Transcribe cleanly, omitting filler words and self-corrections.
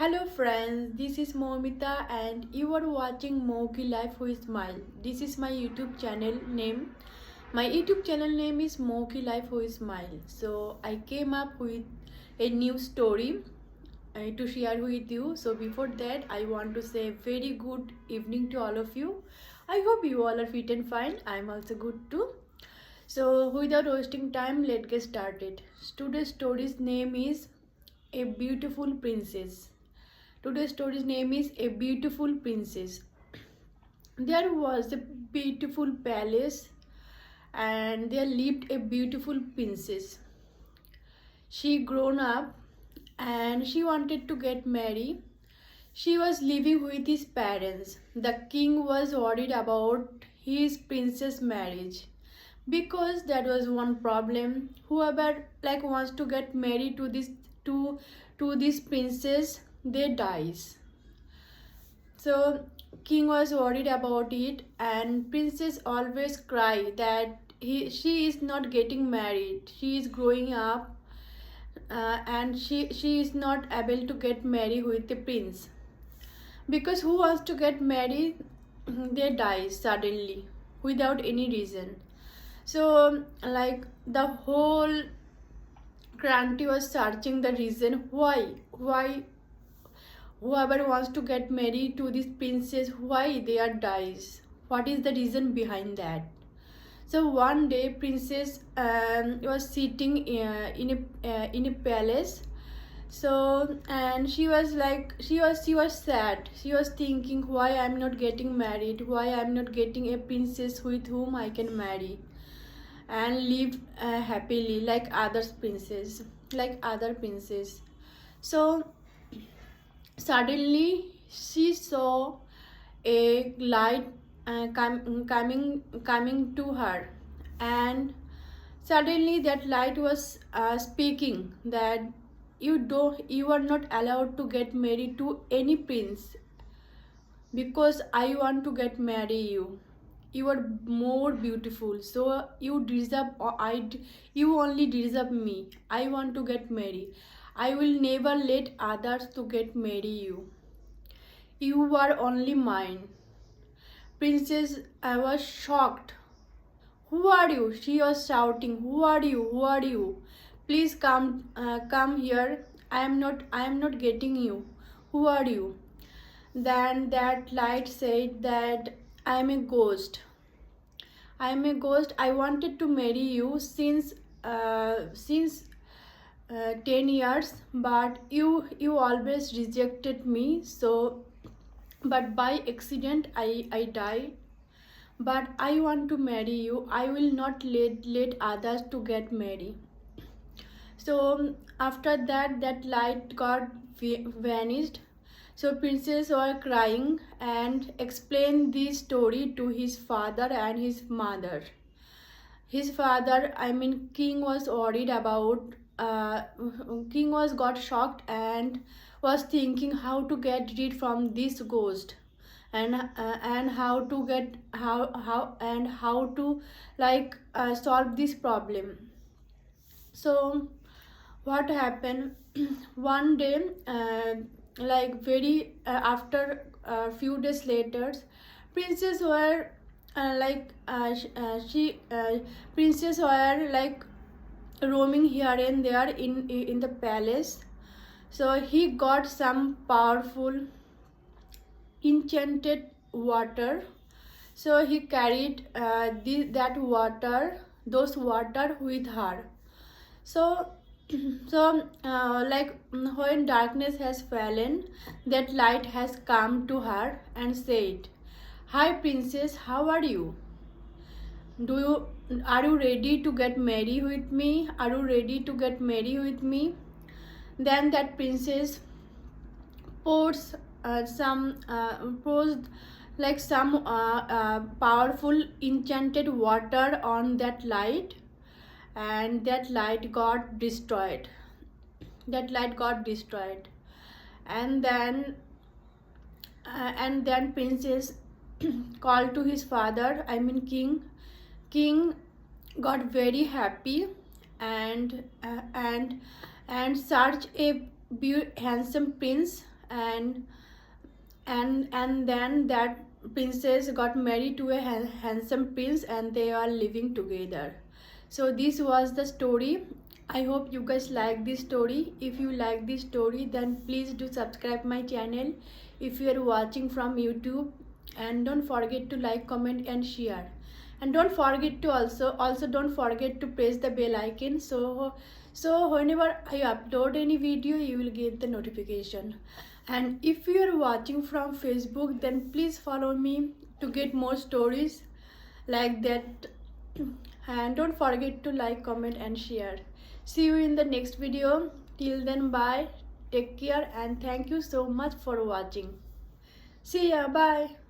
Hello friends, this is Momita and you are watching Moki Life with Smile. This is my YouTube channel name. My YouTube channel name is Moki Life with Smile. So I came up with a new story to share with you. So before that, I want to say very good evening to all of you. I hope you all are fit and fine. I am also good too. So without wasting time, let's get started. Today's story's name is A Beautiful Princess. Today's story's name is A Beautiful Princess. There was a beautiful palace and there lived a beautiful princess. She grown up and she wanted to get married. She was living with his parents. The king was worried about his princess marriage because that was one problem. Whoever wants to get married to this princess, they dies. So king was worried about it and princess always cry that she is not getting married. She is growing up and she is not able to get married with the prince. Because who wants to get married, they die suddenly without any reason. So the whole country was searching the reason why whoever wants to get married to this princess, why they are dies, what is the reason behind that. So one day princess was sitting in a palace. So and she was sad. She was thinking, why I'm not getting married, why I'm not getting a princess with whom I can marry and live happily like other princes. So suddenly she saw a light coming to her, and suddenly that light was speaking that you are not allowed to get married to any prince because I want to get marry you. You are more beautiful, so you deserve. You only deserve me. I want to get married. I will never let others to get marry you. You are only mine. Princess, I was shocked. Who are you? She was shouting. Who are you? Who are you? Please come here. I am not getting you. Who are you? Then that light said that I am a ghost. I am a ghost. I wanted to marry you since 10 years, but you always rejected me. So but by accident I died. But I want to marry you. I will not let others to get married. So after that light got vanished. So princess were crying and explained this story to his father and his mother. His father, I mean king, was worried about king was got shocked and was thinking how to get rid from this ghost, and how to get how to solve this problem. So what happened one day, very after a few days later, princess were she princess were roaming here and there in the palace. So he got some powerful enchanted water. So he carried those water with her. So when darkness has fallen, that light has come to her and said, "Hi princess, how are you? Do you Are you ready to get married with me? Are you ready to get married with me?" Then that princess pours some powerful enchanted water on that light, and that light got destroyed. And then princess called to his father, I mean king got very happy and searched a handsome prince and and then that princess got married to a handsome prince and they are living together. So this was the story. I hope you guys like this story. If you like this story, then please do subscribe my channel if you are watching from YouTube, and don't forget to like, comment and share. And don't forget to also don't forget to press the bell icon, so whenever I upload any video you will get the notification. And if you are watching from Facebook, then please follow me to get more stories like that. And don't forget to like, comment and share. See you in the next video. Till then, bye, take care, and thank you so much for watching. See ya, bye.